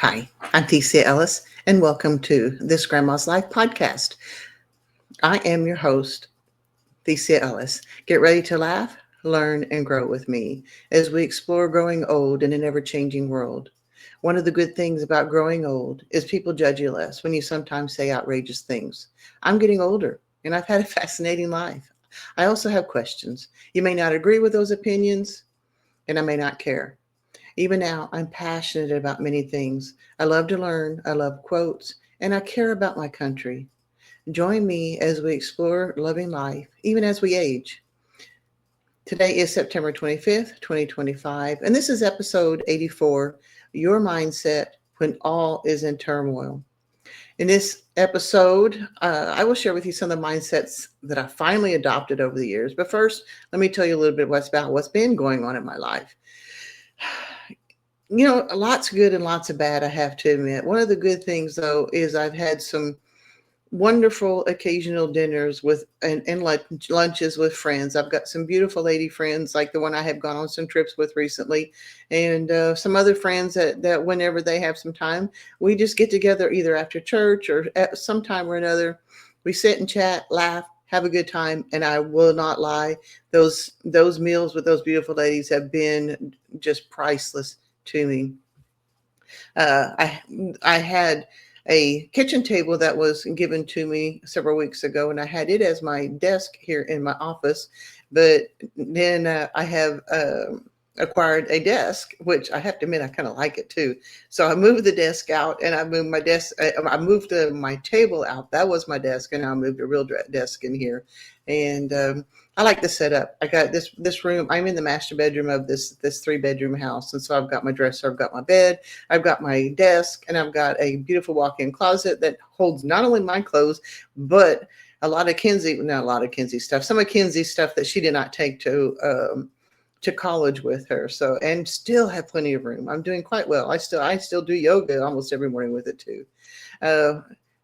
Hi, I'm theciaellis, and welcome to this Grandma's Life podcast. I am your host, theciaellis. Get ready to laugh, learn, and grow with me as we explore growing old in an ever-changing world. One of the good things about growing old is people judge you less when you sometimes say outrageous things. I'm getting older, and I've had a fascinating life. I also have questions. You may not agree with those opinions, and I may not care. Even now, I'm passionate about many things. I love to learn, I love quotes, and I care about my country. Join me as we explore loving life, even as we age. Today is September 25th, 2025, and this is episode 84, Your Mindset When All is in Turmoil. In this episode, I will share with you some of the mindsets that I finally adopted over the years. But first, let me tell you a little bit about what's been going on in my life. Lots of good and lots of bad, I have to admit. One of the good things, though, is I've had some wonderful occasional dinners and lunches with friends. I've got some beautiful lady friends, like the one I have gone on some trips with recently, and some other friends that whenever they have some time, we just get together either after church or at some time or another. We sit and chat, laugh, have a good time, and I will not lie, those meals with those beautiful ladies have been just priceless to me. I had a kitchen table that was given to me several weeks ago, and I had it as my desk here in my office. But then I have acquired a desk, which I have to admit I kind of like it too. So I moved the desk out, and I moved my desk. I moved my table out. That was my desk, and I moved a real desk in here. And I like the setup. I got this room. I'm in the master bedroom of this 3-bedroom house, and so I've got my dresser, I've got my bed, I've got my desk, and I've got a beautiful walk-in closet that holds not only my clothes, but a lot of not a lot of Kinsey stuff, some of Kinsey's stuff that she did not take to college with her. So, and still have plenty of room. I'm doing quite well. I still do yoga almost every morning with it too.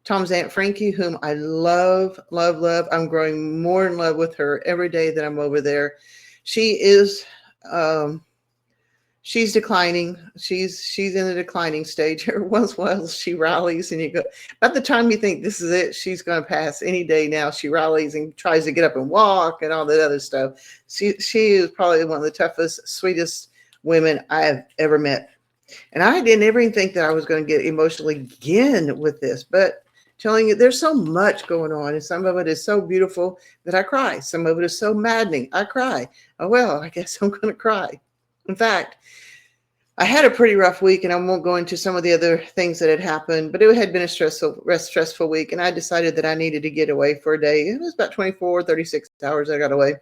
Tom's Aunt Frankie, whom I love, love, love. I'm growing more in love with her every day that I'm over there. She is, she's declining. She's in a declining stage. Every once in a while she rallies, and you go, by the time you think this is it, she's going to pass any day now. She rallies and tries to get up and walk and all that other stuff. She is probably one of the toughest, sweetest women I have ever met. And I didn't ever even think that I was going to get emotionally again with this, but telling you there's so much going on, and some of it is so beautiful that I cry. Some of it is so maddening. I cry. Oh, well, I guess I'm going to cry. In fact, I had a pretty rough week, and I won't go into some of the other things that had happened, but it had been a stressful week, and I decided that I needed to get away for a day. It was about 24, 36 hours I got away.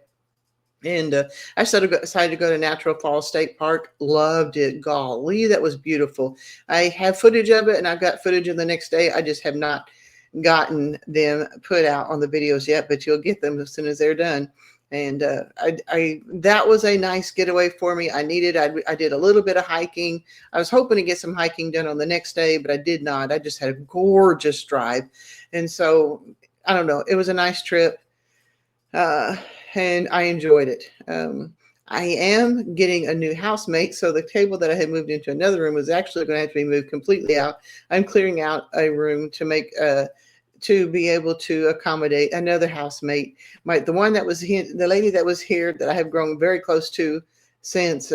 And I decided to go to Natural Falls State Park. Loved it. Golly, that was beautiful. I have footage of it, and I've got footage of the next day. I just have not gotten them put out on the videos yet, but you'll get them as soon as they're done. And that was a nice getaway for me. I did a little bit of hiking. I was hoping to get some hiking done on the next day, but I did not. I just had a gorgeous drive. And so, I don't know, it was a nice trip. And I enjoyed it. I am getting a new housemate, so the table that I had moved into another room is actually going to have to be moved completely out. I'm clearing out a room to be able to accommodate another housemate. The one that was here, the lady that was here that I have grown very close to since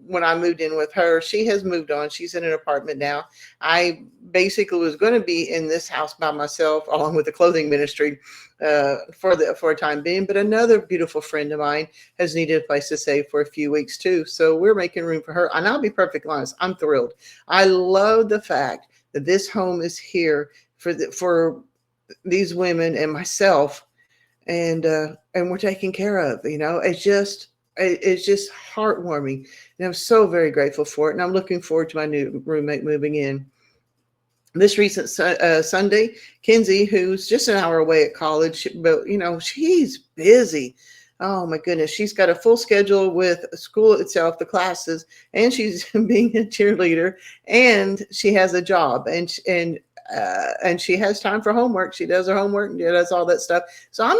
when I moved in with her, she has moved on. She's in an apartment now. I basically was going to be in this house by myself, along with the clothing ministry, for a time being. But another beautiful friend of mine has needed a place to stay for a few weeks too. So we're making room for her. And I'll be perfectly honest, I'm thrilled. I love the fact that this home is here for these women and myself, and we're taken care of. It's just heartwarming, and I'm so very grateful for it. And I'm looking forward to my new roommate moving in. This recent Sunday, Kinsey, who's just an hour away at college, but she's busy. Oh my goodness, she's got a full schedule with school itself, the classes, and she's being a cheerleader, and she has a job, and she has time for homework. She does her homework and does all that stuff. So I'm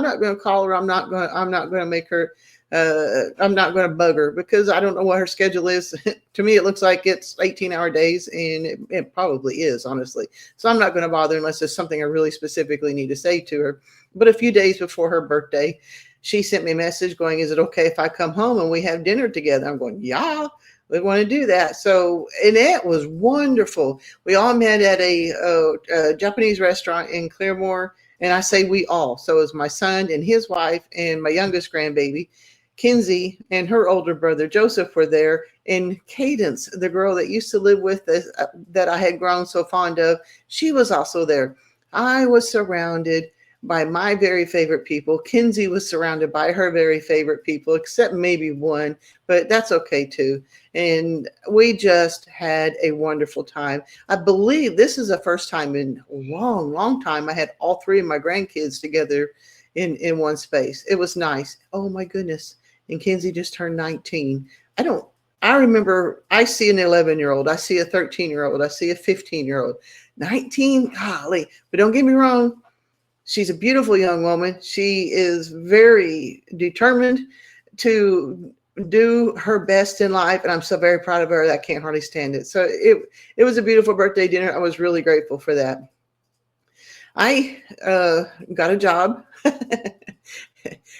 not gonna call her. I'm not gonna make her I'm not going to bug her because I don't know what her schedule is. To me, it looks like it's 18-hour days, and it probably is, honestly. So I'm not going to bother unless there's something I really specifically need to say to her. But a few days before her birthday, she sent me a message going, "Is it okay if I come home and we have dinner together?" I'm going, "Yeah, we want to do that." So, and it was wonderful. We all met at a Japanese restaurant in Claremore. And I say we all. So it was my son and his wife and my youngest grandbaby. Kinsey and her older brother Joseph were there, and Cadence, the girl that used to live with us, that I had grown so fond of, she was also there. I was surrounded by my very favorite people. Kinsey was surrounded by her very favorite people, except maybe one, but that's okay too. And we just had a wonderful time. I believe this is the first time in a long, long time I had all three of my grandkids together in one space. It was nice. Oh my goodness. And Kinsey just turned 19. I remember I see an 11-year-old, I see a 13-year-old, I see a 15-year-old, 19, golly. But don't get me wrong, she's a beautiful young woman. She is very determined to do her best in life, and I'm so very proud of her that I can't hardly stand it. So it was a beautiful birthday dinner. I was really grateful for that. I got a job.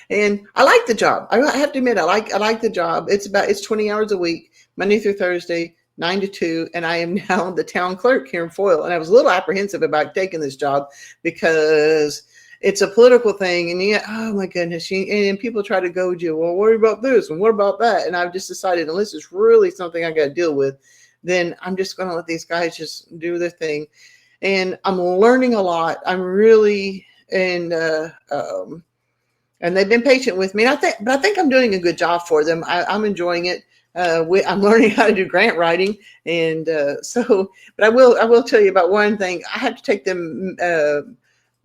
And I like the job. I have to admit, I like the job. It's 20 hours a week, Monday through Thursday, 9 to 2. And I am now the town clerk here in Foyle. And I was a little apprehensive about taking this job because it's a political thing. And yeah, oh my goodness. And people try to goad you. Well, what about this? And what about that? And I've just decided, unless it's really something I got to deal with, then I'm just going to let these guys just do their thing. And I'm learning a lot. I'm really, and they've been patient with me. And I think I'm doing a good job for them. I'm enjoying it. I'm learning how to do grant writing, and but I will tell you about one thing. I have to take them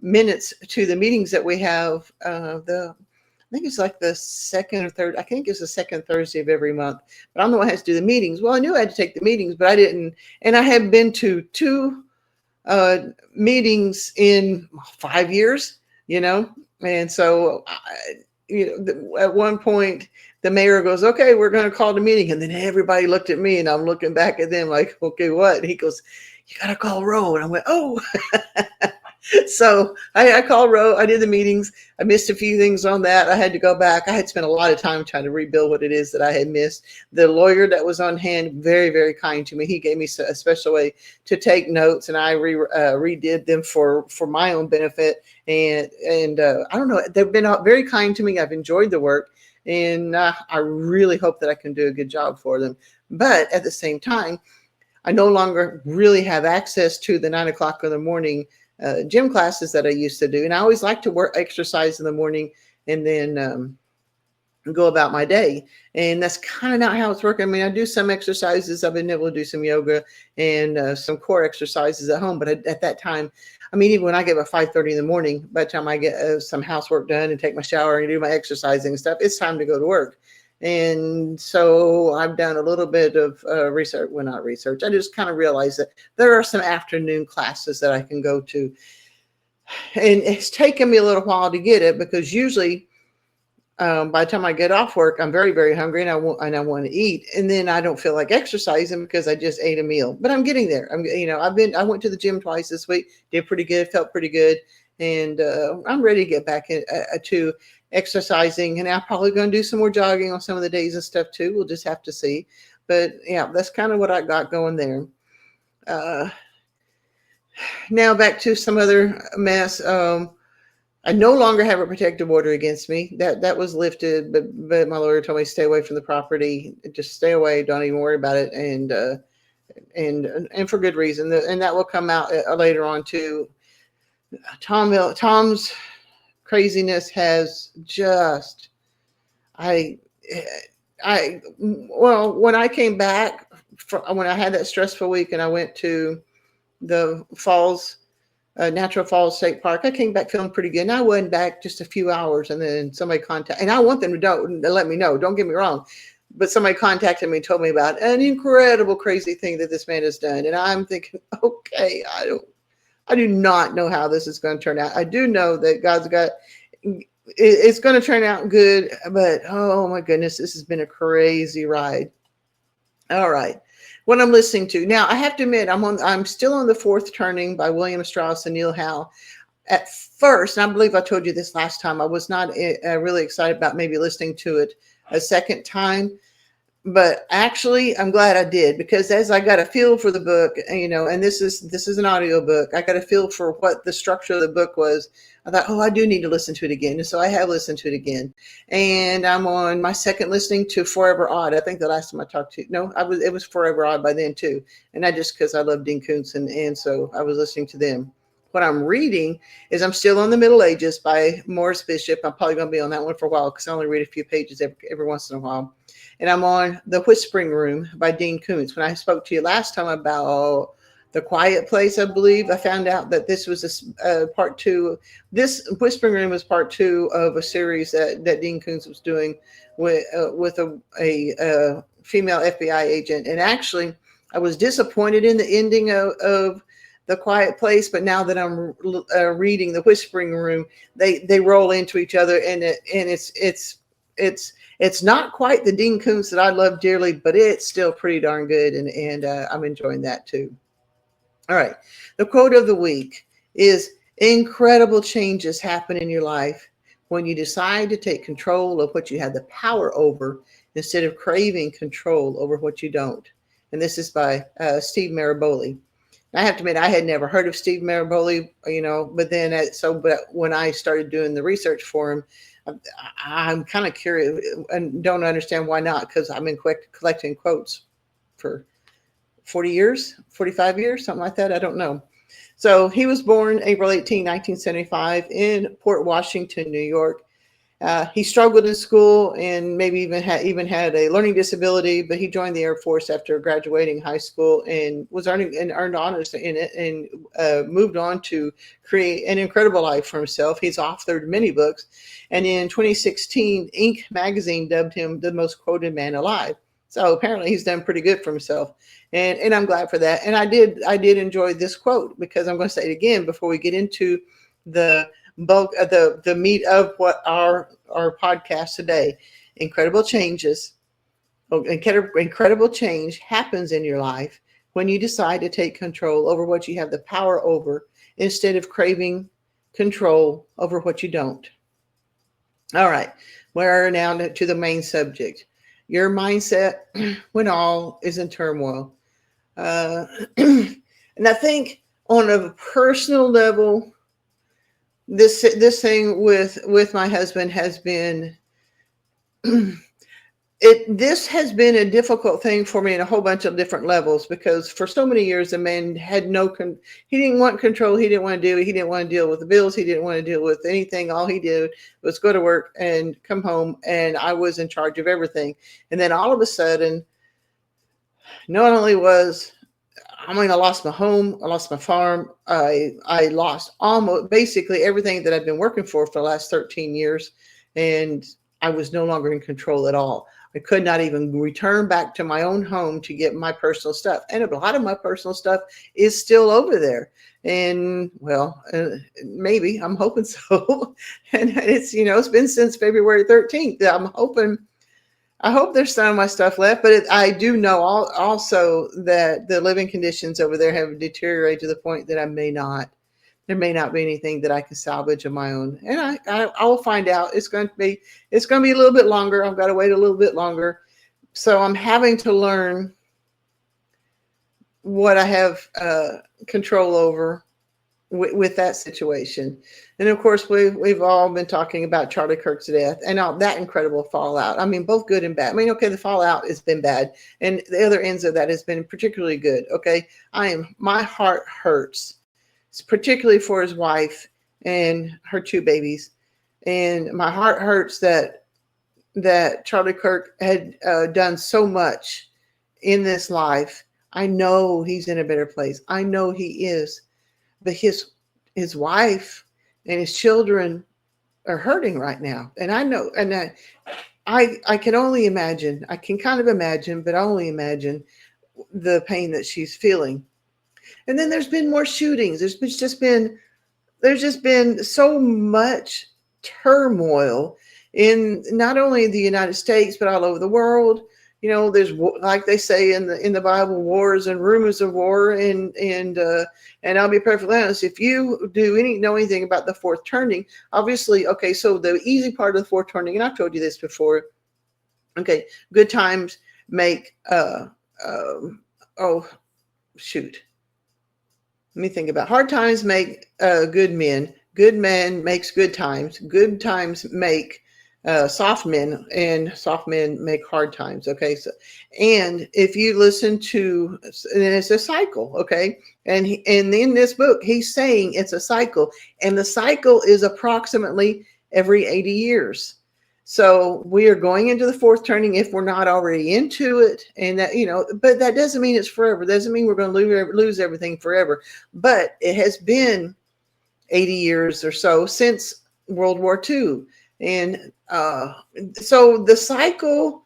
minutes to the meetings that we have. I think it's like the second or third. I think it's the second Thursday of every month. But I'm the one who has to do the meetings. Well, I knew I had to take the meetings, but I didn't. And I have been to two meetings in 5 years. And so, at one point, the mayor goes, "Okay, we're going to call the meeting." And then everybody looked at me, and I'm looking back at them like, "Okay, what?" And he goes, "You got to call Roe." And I went, "Oh." So I called Roe. I did the meetings. I missed a few things on that. I had to go back. I had spent a lot of time trying to rebuild what it is that I had missed. The lawyer that was on hand, very, very kind to me. He gave me a special way to take notes, and I redid them for my own benefit. And I don't know. They've been very kind to me. I've enjoyed the work, and I really hope that I can do a good job for them. But at the same time, I no longer really have access to the 9 o'clock in the morning gym classes that I used to do. And I always like to exercise in the morning and then go about my day. And that's kind of not how it's working. I mean, I do some exercises. I've been able to do some yoga and some core exercises at home. But at that time, I mean, even when I get up at 5:30 in the morning, by the time I get some housework done and take my shower and do my exercising and stuff, it's time to go to work. And so I've done a little bit of research. Well, not research. I just kind of realized that there are some afternoon classes that I can go to. And it's taken me a little while to get it because usually by the time I get off work, I'm very, very hungry and I want to eat. And then I don't feel like exercising because I just ate a meal. But I'm getting there. I went to the gym twice this week, did pretty good, felt pretty good. And I'm ready to get back to exercising, and I'm probably going to do some more jogging on some of the days and stuff too. We'll just have to see. But yeah, that's kind of what I got going there. Now back to some other mess. I no longer have a protective order against me. That was lifted, but my lawyer told me to stay away from the property. Just stay away. Don't even worry about it. And for good reason. And that will come out later on too. Tom's craziness has just, when I came back, when I had that stressful week and I went to the Falls, Natural Falls State Park, I came back feeling pretty good. And I went back just a few hours, and then somebody contacted, and I want them to let me know, don't get me wrong. But somebody contacted me and told me about an incredible, crazy thing that this man has done. And I'm thinking, okay, I do not know how this is going to turn out. I do know that God's got, it's going to turn out good. But oh my goodness, this has been a crazy ride. All right. What I'm listening to now, I have to admit, I'm still on The Fourth Turning by William Strauss and Neil Howe. At first, and I believe I told you this last time, I was not really excited about maybe listening to it a second time. But actually, I'm glad I did, because as I got a feel for the book, and this is an audio book, I got a feel for what the structure of the book was. I thought, oh, I do need to listen to it again. And so I have listened to it again. And I'm on my second listening to Forever Odd. I think the last time I talked to, no, it was Forever Odd by then too. And not just because I love Dean Koontz, and so I was listening to them. What I'm reading is I'm still on the Middle Ages by Morris Bishop. I'm probably going to be on that one for a while because I only read a few pages every once in a while. And I'm on The Whispering Room by Dean Koontz. When I spoke to you last time about The Quiet Place, I believe, I found out that this was a part two. This Whispering Room was part two of a series that Dean Koontz was doing with a female FBI agent. And actually, I was disappointed in the ending of The Quiet Place, but now that I'm reading The Whispering Room, they roll into each other, and it's not quite the Dean Koontz that I love dearly, but it's still pretty darn good, and I'm enjoying that too. All right, the quote of the week is: incredible changes happen in your life when you decide to take control of what you have the power over instead of craving control over what you don't. And this is by Steve Maraboli. I have to admit, I had never heard of Steve Maraboli, but when I started doing the research for him, I'm kind of curious and don't understand why not, because I've been collecting quotes for 40 years, 45 years, something like that. I don't know. So he was born April 18, 1975 in Port Washington, New York. He struggled in school and maybe even had a learning disability, but he joined the Air Force after graduating high school and earned honors in it, and moved on to create an incredible life for himself. He's authored many books, and in 2016, Inc. magazine dubbed him the most quoted man alive. So apparently he's done pretty good for himself, and I'm glad for that. And I did enjoy this quote, because I'm going to say it again before we get into the bulk of the meat of what our podcast today. Incredible change happens in your life when you decide to take control over what you have the power over instead of craving control over what you don't. All right, we're now to the main subject: your mindset when all is in turmoil. And I think on a personal level, this thing with my husband has been this has been a difficult thing for me in a whole bunch of different levels, because for so many years the man had he didn't want control. He didn't want to do it. He didn't want to deal with the bills. He didn't want to deal with anything. All he did was go to work and come home, and I was in charge of everything. And then all of a sudden, not only I lost my home, I lost my farm, I lost almost basically everything that I've been working for the last 13 years, and I was no longer in control at all. I could not even return back to my own home to get my personal stuff. And a lot of my personal stuff is still over there. And well, maybe, I'm hoping so. And it's been since February 13th. I hope there's some of my stuff left, but I do know also that the living conditions over there have deteriorated to the point that there may not be anything that I can salvage of my own. And I will find out. It's going to be a little bit longer. I've got to wait a little bit longer. So I'm having to learn what I have control over with that situation. And of course, we've all been talking about Charlie Kirk's death and all that incredible fallout. I mean, both good and bad. I mean, okay, the fallout has been bad, and the other ends of that has been particularly good. Okay, my heart hurts, particularly for his wife and her two babies, and my heart hurts that Charlie Kirk had done so much in this life. I know he's in a better place. I know he is. But his wife and his children are hurting right now. And I know, and I can only imagine, I can kind of imagine, but I only imagine the pain that she's feeling. And then there's been more shootings. There's just been so much turmoil in not only the United States, but all over the world. You know, there's, like they say in the Bible, wars and rumors of war, and I'll be perfectly honest. If you know anything about the fourth turning, obviously, okay. So the easy part of the fourth turning, and I've told you this before. Okay, good times make oh shoot. Let me think about hard times make good men. Good men makes good times. Good times make soft men, and soft men make hard times. Okay, so and if you listen to, and it's a cycle. Okay, and in this book he's saying it's a cycle, and the cycle is approximately every 80 years. So we are going into the fourth turning if we're not already into it, and that, you know, but that doesn't mean it's forever. It doesn't mean we're going to lose everything forever. But it has been 80 years or so since World War II. And so the cycle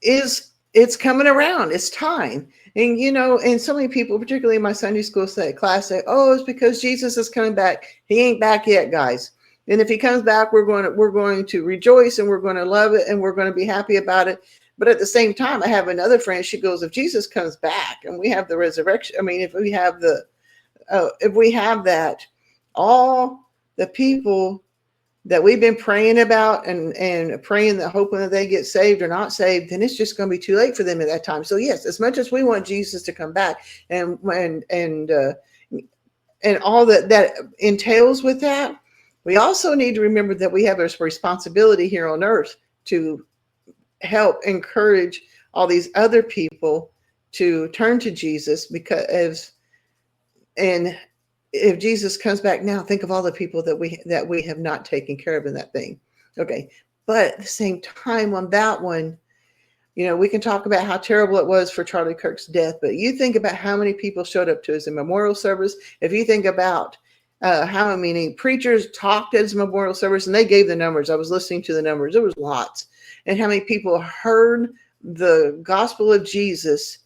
it's coming around. It's time. And, you know, and so many people, particularly in my Sunday school class, say, oh, it's because Jesus is coming back. He ain't back yet, guys. And if he comes back, we're going to rejoice, and we're going to love it, and we're going to be happy about it. But at the same time, I have another friend. She goes, if Jesus comes back and we have the resurrection, I mean, if we have that, all the people that we've been praying about and praying, that hoping that they get saved or not saved, then it's just going to be too late for them at that time. So yes, as much as we want Jesus to come back and all that entails with that, we also need to remember that we have a responsibility here on earth to help encourage all these other people to turn to Jesus, because if Jesus comes back now, think of all the people that we have not taken care of in that thing. Okay. But at the same time, on that one, you know, we can talk about how terrible it was for Charlie Kirk's death, but you think about how many people showed up to his memorial service. If you think about how many preachers talked at his memorial service, and they gave the numbers. I was listening to the numbers. There was lots. And how many people heard the gospel of Jesus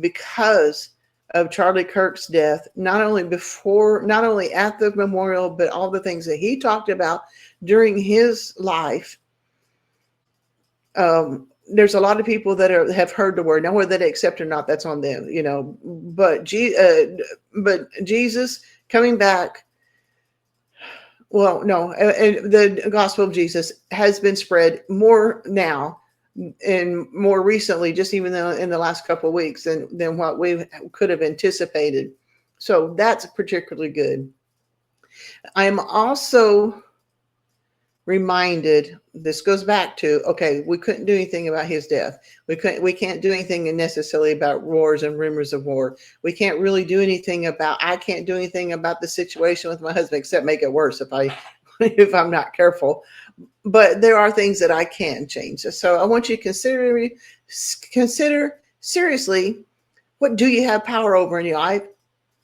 because of Charlie Kirk's death, not only at the memorial, but all the things that he talked about during his life. There's a lot of people that have heard the word. Now, whether they accept it or not, that's on them, you know. But Jesus coming back, well, no, the gospel of Jesus has been spread more now and more recently, just even in the last couple of weeks, than what we could have anticipated. So that's particularly good. I'm also reminded, this goes back to, okay, we couldn't do anything about his death. We can't do anything necessarily about wars and rumors of war. I can't do anything about the situation with my husband, except make it worse if I'm not careful. But there are things that I can change. So I want you to consider seriously, what do you have power over in your life?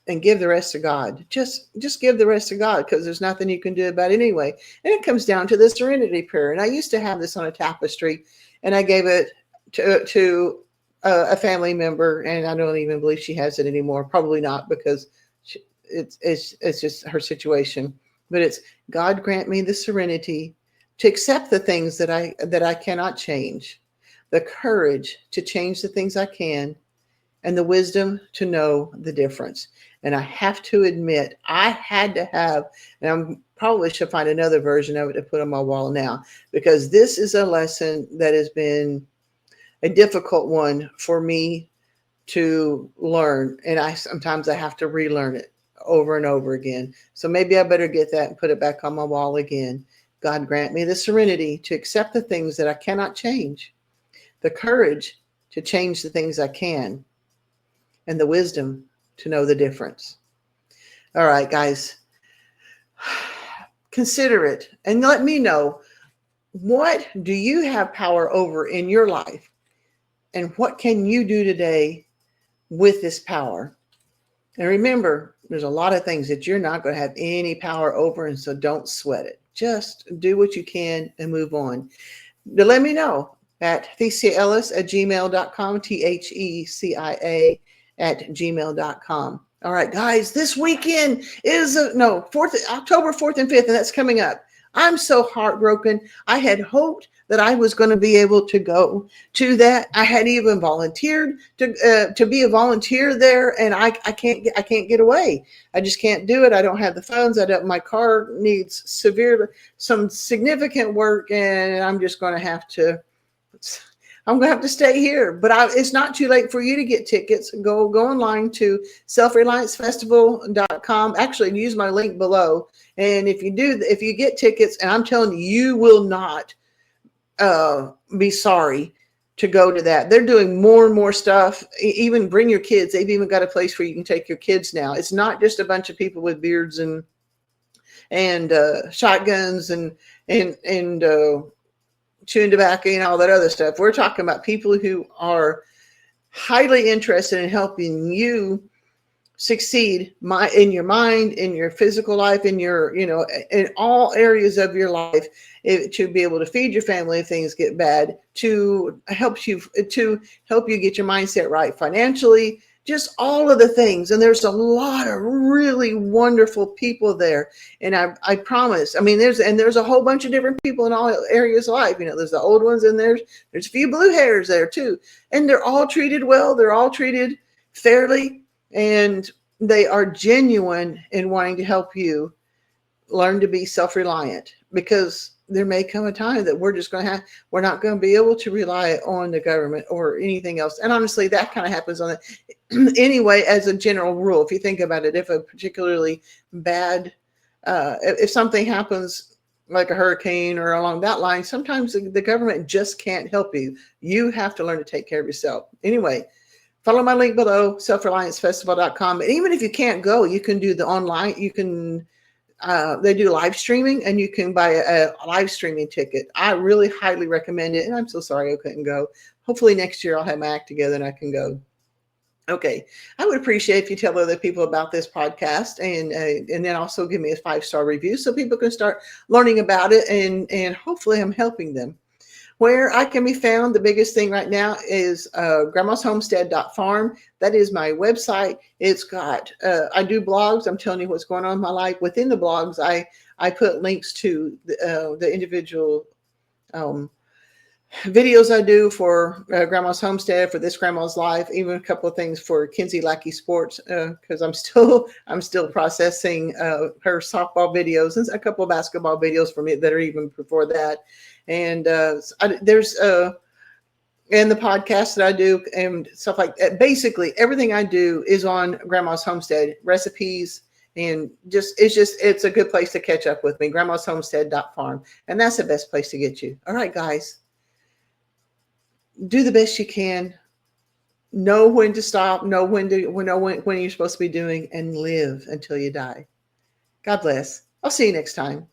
And give the rest to God. Just give the rest to God, because there's nothing you can do about it anyway. And it comes down to the serenity prayer. And I used to have this on a tapestry, and I gave it to a family member, and I don't even believe she has it anymore. Probably not, because it's just her situation. But it's, God grant me the serenity to accept the things that I cannot change, the courage to change the things I can, and the wisdom to know the difference. And I have to admit, I had to have, and I probably should find another version of it to put on my wall now, because this is a lesson that has been a difficult one for me to learn. And sometimes I have to relearn it over and over again. So maybe I better get that and put it back on my wall again. God grant me the serenity to accept the things that I cannot change, the courage to change the things I can, and the wisdom to know the difference. All right, guys, consider it and let me know, what do you have power over in your life, and what can you do today with this power? And remember, there's a lot of things that you're not going to have any power over, and so don't sweat it. Just do what you can and move on. Now, let me know at theciaellis@gmail.com, THECIA@gmail.com. All right, guys, this weekend is October 4th and 5th, and that's coming up. I'm so heartbroken. I had hoped that I was going to be able to go to that. I had even volunteered to be a volunteer there, and I can't get away. I just can't do it. I don't have the funds. I don't. My car needs some significant work, and I'm just going to have to. I'm going to have to stay here, but it's not too late for you to get tickets. Go online to selfreliancefestival.com. Actually, use my link below. And if you get tickets, and I'm telling you, you will not be sorry to go to that. They're doing more and more stuff. Even bring your kids. They've even got a place where you can take your kids now. It's not just a bunch of people with beards and shotguns and chewing tobacco and all that other stuff. We're talking about people who are highly interested in helping you succeed in your mind, in your physical life, in your, in all areas of your life, to be able to feed your family if things get bad, to help you get your mindset right financially, just all of the things. And there's a lot of really wonderful people there. And I promise, there's a whole bunch of different people in all areas of life. There's the old ones, and there's a few blue hairs there too. And they're all treated well. They're all treated fairly, and they are genuine in wanting to help you learn to be self-reliant, because there may come a time that we're not going to be able to rely on the government or anything else. And honestly, that kind of happens on it anyway, as a general rule. If you think about it, if a particularly bad, if something happens like a hurricane or along that line, sometimes the government just can't help you. You have to learn to take care of yourself. Anyway, follow my link below, selfreliancefestival.com. And even if you can't go, you can do the online, they do live streaming, and you can buy a live streaming ticket. I really highly recommend it. And I'm so sorry I couldn't go. Hopefully next year I'll have my act together and I can go. Okay. I would appreciate if you tell other people about this podcast, and then also give me a 5-star review so people can start learning about it, and hopefully I'm helping them. Where I can be found, the biggest thing right now is grandmashomestead.farm. That is my website. It's got, I do blogs. I'm telling you what's going on in my life. Within the blogs, I put links to the individual videos I do for Grandma's Homestead, for This Grandma's Life, even a couple of things for Kinsey Lackey Sports, because I'm still processing her softball videos, and a couple of basketball videos for me that are even before that. And there's and the podcast that I do and stuff like that. Basically, everything I do is on Grandma's Homestead, recipes, and it's a good place to catch up with me. grandmashomestead.farm, and that's the best place to get you. All right, guys. Do the best you can. Know when to stop. Know when you're supposed to be doing, and live until you die. God bless. I'll see you next time.